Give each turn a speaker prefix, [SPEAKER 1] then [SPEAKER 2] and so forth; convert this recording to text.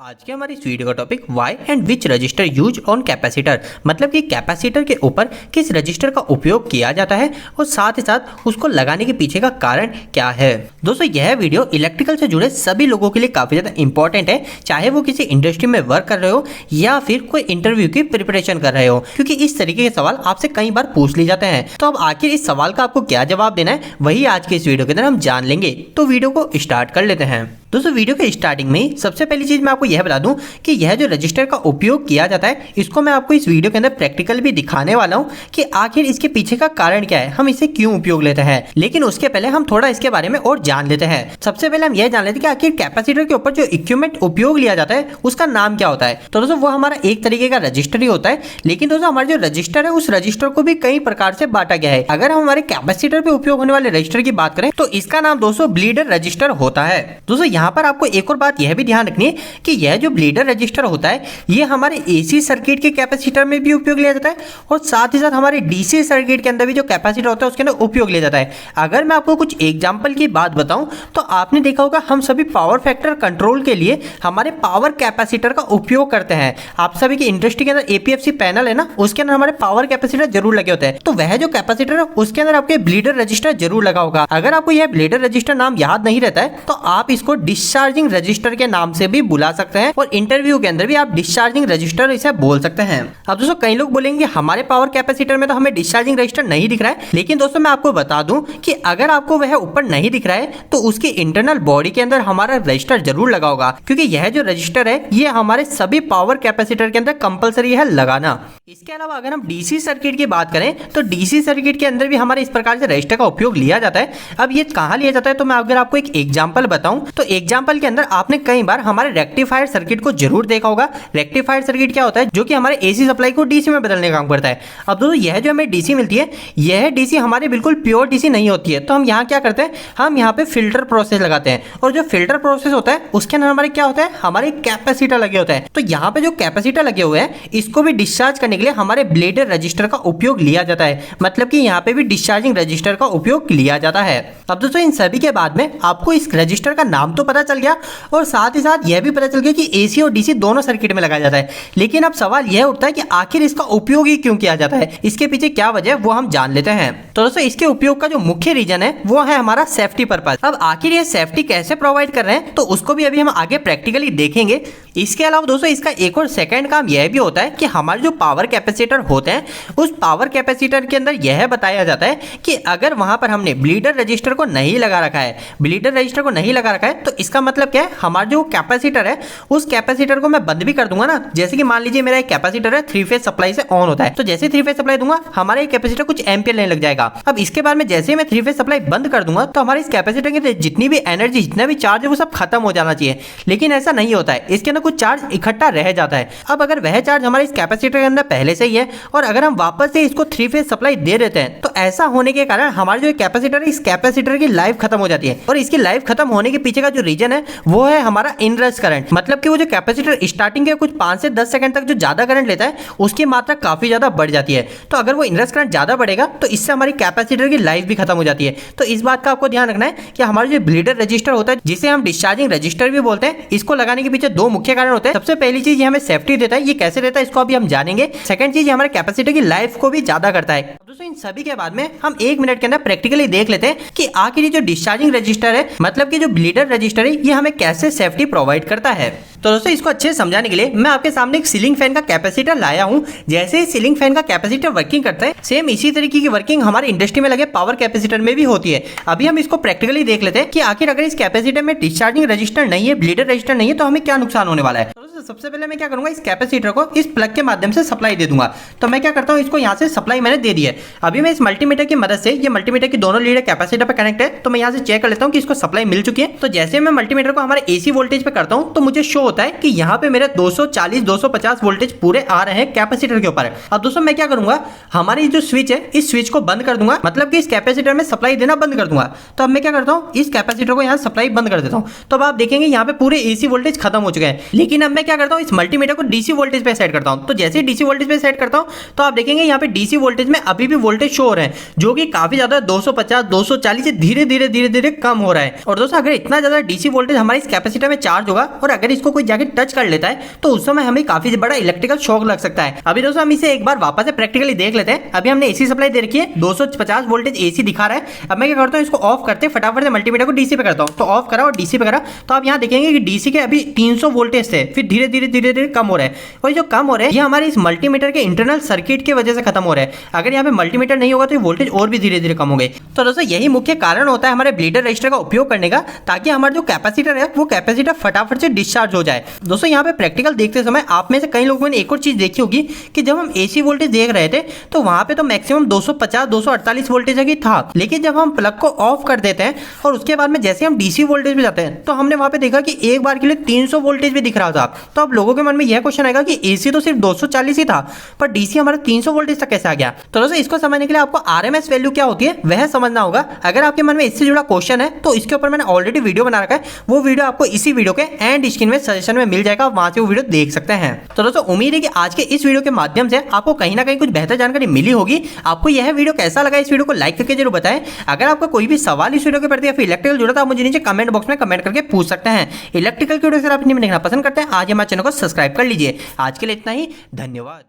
[SPEAKER 1] आज के हमारी इस वीडियो का topic why and which register use on capacitor, मतलब कि कैपेसिटर के ऊपर किस रजिस्टर का उपयोग किया जाता है और साथ ही साथ उसको लगाने के पीछे का कारण क्या है। दोस्तों यह वीडियो इलेक्ट्रिकल से जुड़े सभी लोगों के लिए काफी ज्यादा इंपॉर्टेंट है, चाहे वो किसी इंडस्ट्री में वर्क कर रहे हो या फिर कोई इंटरव्यू की प्रिपरेशन कर रहे हो, क्योंकि इस तरीके के सवाल आपसे कई बार पूछ लिए जाते हैं। तो अब आखिर इस सवाल का आपको क्या जवाब देना है वही आज के इस वीडियो के अंदर हम जान लेंगे। तो वीडियो को स्टार्ट कर लेते हैं। दोस्तों वीडियो के स्टार्टिंग में सबसे पहली चीज मैं आपको यह बता दूं कि यह जो रजिस्टर का उपयोग किया जाता है इसको मैं आपको इस वीडियो के अंदर प्रैक्टिकल भी दिखाने वाला हूं कि आखिर इसके पीछे का कारण क्या है, हम इसे क्यों उपयोग लेते हैं। लेकिन उसके पहले हम थोड़ा इसके बारे में और जान लेते हैं। सबसे पहले हम यह जान लेते हैं कि आखिर कैपेसिटर के ऊपर जो इक्विपमेंट उपयोग लिया जाता है उसका नाम क्या होता है। तो दोस्तों वो हमारा एक तरीके का रजिस्टर ही होता है, लेकिन दोस्तों हमारा जो रजिस्टर है उस रजिस्टर को भी कई प्रकार से बांटा गया है। अगर हम हमारे कैपेसिटर पे उपयोग होने वाले रजिस्टर की बात करें तो इसका नाम दोस्तों ब्लीडर रजिस्टर होता है। दोस्तों यहाँ पर आपको एक और बात यह भी ध्यान रखनी है कि यह जो ब्लीडर रजिस्टर होता है ये हमारे एसी सर्किट के कैपेसिटर में भी उपयोग लिया जाता है और साथ ही साथ हमारे डीसी सर्किट के अंदर भी जो कैपेसिटर होता है उसके अंदर उपयोग लिया जाता है। अगर मैं आपको कुछ एग्जांपल की बात बताऊं तो आपने देखा होगा हम सभी पावर फैक्टर कंट्रोल के लिए हमारे पावर कैपेसिटर का उपयोग करते हैं। आप सभी की इंडस्ट्री के अंदर एपीएफसी पैनल है ना, उसके अंदर हमारे पावर कैपेसिटर जरूर लगे होते हैं। तो वह जो कैपेसिटर है उसके अंदर आपके ब्लीडर रजिस्टर जरूर लगा होगा। अगर आपको यह ब्लीडर रजिस्टर नाम याद नहीं रहता है तो आप इसको डिस्चार्जिंग रजिस्टर के नाम से भी बुला सकते हैं और इंटरव्यू के अंदर भी आप डिस्चार्जिंग रजिस्टर इसे बोल सकते हैं। अब दोस्तों कई लोग बोलेंगे हमारे पावर कैपेसिटर में तो हमें डिस्चार्जिंग रजिस्टर नहीं दिख रहा है, लेकिन दोस्तों मैं आपको बता दूं कि अगर आपको वह ऊपर नहीं दिख रहा है तो उसके इंटरनल बॉडी के अंदर हमारा रजिस्टर जरूर लगा होगा, क्योंकि यह जो रजिस्टर है ये हमारे सभी पावर कैपेसिटर के अंदर कंपलसरी है लगाना। इसके अलावा अगर हम डीसी सर्किट की बात करें तो डीसी सर्किट के अंदर भी हमारे इस प्रकार से रजिस्टर का उपयोग लिया जाता है। अब ये कहां लिया जाता है तो मैं अगर आपको एक एग्जांपल बताऊं तो एग्जांपल के अंदर आपने कई बार हमारे रेक्टिफायर सर्किट को जरूर देखा होगा। रेक्टिफायर सर्किट क्या होता है, जो कि हमारे एसी सप्लाई को डीसी में बदलने का काम करता है। अब दोस्तों यह जो हमें डीसी मिलती है यह डीसी हमारी बिल्कुल प्योर डीसी नहीं होती है। तो हम यहाँ क्या करते हैं, हम यहाँ पे फिल्टर प्रोसेस लगाते हैं और जो फिल्टर प्रोसेस होता है उसके अंदर हमारे क्या होता है, हमारे कैपेसिटर लगे होते हैं। तो यहाँ पे जो कैपेसिटर लगे हुए हैं इसको भी डिस्चार्ज करने के लिए हमारे ब्लीडर रजिस्टर का उपयोग लिया जाता है, मतलब कि यहाँ पे भी डिस्चार्जिंग रजिस्टर का उपयोग लिया जाता है। अब दोस्तों इन सभी के बाद में आपको इस रजिस्टर का नाम तो पता चल गया और साथ ही साथ यह भी पता चल गया कि एसी और डीसी दोनों सर्किट में लगाया जाता है। लेकिन अब सवाल यह उठता है कि आखिर इसका उपयोग ही क्यों किया जाता है, इसके पीछे क्या वजह है वो हम जान लेते हैं। तो दोस्तों इसके उपयोग का जो मुख्य रीजन है वो है हमारा सेफ्टी पर्पस। अब आखिर ये सेफ्टी कैसे प्रोवाइड कर रहे हैं तो उसको भी अभी हम आगे प्रैक्टिकली देखेंगे। इसके अलावा दोस्तों इसका एक और सेकंड काम यह भी होता है कि हमारे जो पावर कैपेसिटर होते हैं उस पावर कैपेसिटर के अंदर यह बताया जाता है कि अगर वहां पर हमने ब्लीडर रजिस्टर को नहीं लगा रखा है, ब्लीडर रजिस्टर को नहीं लगा रखा है तो इसका मतलब क्या है, हमारा जो कैपेसिटर है उस कैपेसिटर को मैं बंद भी कर दूंगा ना। जैसे कि मान लीजिए मेरा एक कैपेसिटर है 3 फेज सप्लाई से ऑन होता है, तो जैसे 3 फेज सप्लाई दूंगा हमारा एक कैपेसिटर कुछ एम्पियर लेने लग जाएगा। अब इसके बाद में जैसे ही मैं 3 फेज सप्लाई बंद कर दूंगा तो हमारे इस कैपेसिटर के जितनी भी एनर्जी, जितना भी चार्ज है वो सब खत्म हो जाना चाहिए, लेकिन ऐसा नहीं होता है। इसके अंदर कुछ चार्ज इकट्ठा रह जाता है। अब अगर वह चार्ज हमारे इस कैपेसिटर के अंदर पहले से ही है और अगर हम वापस से इसको 3 फेज सप्लाई दे देते हैं तो ऐसा होने के कारण हमारे जो कैपेसिटर है इस कैपेसिटर की लाइफ खत्म हो जाती है। और इसकी लाइफ खत्म होने के पीछे का जो रीजन है वो है हमारा इनरश करंट, मतलब कि वो जो कैपेसिटर स्टार्टिंग के कुछ 5 से 10 सेकंड तक जो ज्यादा करंट लेता है उसकी मात्रा काफी ज्यादा बढ़ जाती है। तो अगर वो इनरश करंट ज्यादा बढ़ेगा तो इससे हमारी कैपेसिटर की लाइफ भी खत्म हो जाती है। तो इस बात का आपको ध्यान रखना है कि हमारा जो ब्लीडर रजिस्टर होता है जिसे हम डिस्चार्जिंग रजिस्टर भी बोलते हैं, इसको लगाने के पीछे दो मुख्य कारण होते हैं। सबसे पहली चीज ये हमें सेफ्टी देता है, ये कैसे देता है इसको अभी हम जानेंगे। सेकंड चीज हमारे कैपेसिटर की लाइफ को भी ज्यादा करता है। दोस्तों इन सभी के बाद में हम 1 मिनट के अंदर प्रैक्टिकली देख लेते हैं कि आखिर जो डिस्चार्जिंग रजिस्टर है, मतलब कि जो ब्लीडर रजिस्टर है, ये हमें कैसे सेफ्टी प्रोवाइड करता है। तो दोस्तों इसको अच्छे से समझाने के लिए मैं आपके सामने एक सीलिंग फैन का कैपेसिटर लाया हूं। जैसे ही सीलिंग फैन का कैपेसिटर वर्किंग करता है सेम इसी तरीके की वर्किंग हमारे इंडस्ट्री में लगे पावर कैपेसिटर में भी होती है। अभी हम इसको प्रैक्टिकली देख लेते हैं कि आखिर अगर इस कैपेसिटर में डिस्चार्जिंग रजिस्टर नहीं है, ब्लीडर रजिस्टर नहीं है तो हमें क्या नुकसान होने वाला है। सबसे पहले मैं क्या करूंगा, इस कैपेसिटर को इस प्लग के माध्यम से सप्लाई दे दूंगा। तो मैं क्या करता हूं, इसको यहां से सप्लाई मैंने दे दी है। अभी मैं इस मल्टीमीटर की मदद से, ये मल्टीमीटर की दोनों लीड कैपेसिटर पे कनेक्ट है, तो मैं यहां से चेक कर लेता हूं कि इसको सप्लाई मिल चुकी है। तो जैसे मैं मल्टीमीटर को हमारे एसी वोल्टेज पे करता हूं तो मुझे शो होता है कि यहां पे मेरे 240-250 वोल्टेज पूरे आ रहे हैं कैपेसिटर के ऊपर। अब दोस्तों मैं क्या करूंगा, हमारी जो स्विच है इस स्विच को बंद कर दूंगा, मतलब कि इस कैपेसिटर में सप्लाई देना बंद कर दूंगा। तो अब मैं क्या करता हूं, इस कैपेसिटर को यहां सप्लाई बंद कर देता हूं। तो अब आप देखेंगे यहां पे पूरे एसी वोल्टेज खत्म हो चुके हैं। लेकिन अब मैं क्या क्या करता हूँ, इस मल्टीमीटर को डीसी वोल्टेज पे सेट करता हूँ। तो जैसे ही डीसी वोल्टेज पे सेट करता हूँ तो आप देखेंगे यहाँ पे डीसी वोल्टेज में अभी भी वोल्टेज शो हो रहे हैं, जो कि काफी ज्यादा 250 240 से धीरे धीरे कम हो रहा है। और दोस्तों अगर इतना ज्यादा डीसी वोल्टेज हमारे इस कैपेसिटर में चार्ज होगा और अगर इसको कोई जाके टच कर लेता है तो उस समय हमें काफी बड़ा इलेक्ट्रिकल शॉक लग सकता है। अभी दोस्तों हम इसे एक बार वापस से प्रैक्टिकली देख लेते हैं। अभी हमने एसी सप्लाई दे रखी है, 250 वोल्टेज एसी दिखा रहा है। अब मैं क्या करता हूँ, इसको ऑफ करते फटाफट से मल्टीमीटर को डीसी पे करता हूँ। तो ऑफ करा और डीसी पे करा तो आप यहाँ देखेंगे कि डीसी के अभी 300 वोल्टेज थे, फिर धीरे धीरे कम हो रहा है। और जो कम हो रहा है ये हमारे इस मल्टीमीटर के इंटरनल सर्किट की वजह से खत्म हो रहा है। अगर यहाँ पे मल्टीमीटर नहीं होगा तो वोल्टेज और भी धीरे धीरे कम हो गए। तो दोस्तों यही मुख्य कारण होता है हमारे ब्लीडर रजिस्टर का उपयोग करने का, ताकि हमारा जो कैपेसिटर है वो कैपेसिटर फटाफट से डिस्चार्ज हो जाए। दोस्तों यहाँ पे प्रैक्टिकल देखते समय आप में से कई लोगों ने एक और चीज देखी होगी कि जब हम एसी वोल्टेज देख रहे थे तो वहां पे तो मैक्सिमम 250 248 वोल्टेज की था, लेकिन जब हम प्लग को ऑफ कर देते हैं और उसके बाद में जैसे हम डीसी वोल्टेज पे जाते हैं तो हमने वहां पे देखा कि एक बार के लिए 300 वोल्टेज भी दिख रहा था। तो अब लोगों के मन में यह क्वेश्चन आएगा कि एसी तो सिर्फ 240 ही था पर डीसी हमारा 300 वोल्टेज तक कैसे आ गया। तो दोस्तों इसको समझने के लिए आपको आरएमएस वैल्यू क्या होती है वह समझना होगा। अगर आपके मन में इससे जुड़ा क्वेश्चन है तो इसके ऊपर मैंने ऑलरेडी वीडियो बना रखा है, वो वीडियो आपको इसी वीडियो के एंड स्क्रीन में सजेशन में मिल जाएगा, वहां से वो वीडियो देख सकते हैं। तो दोस्तों उम्मीद है कि आज के इस वीडियो के माध्यम से आपको कहीं ना कहीं कुछ बेहतर जानकारी मिली होगी। आपको यह वीडियो कैसा लगा, इस वीडियो को लाइक करके जरूर बताएं। अगर आपका कोई भी सवाल इस वीडियो के प्रति या फिर इलेक्ट्रिकल जुड़ा तो आप मुझे नीचे कमेंट बॉक्स में कमेंट करके पूछ सकते हैं। इलेक्ट्रिकल की वीडियो अगर आप देखना पसंद करते हैं आज हमारे चैनल को सब्सक्राइब कर लीजिए। आज के लिए इतना ही, धन्यवाद।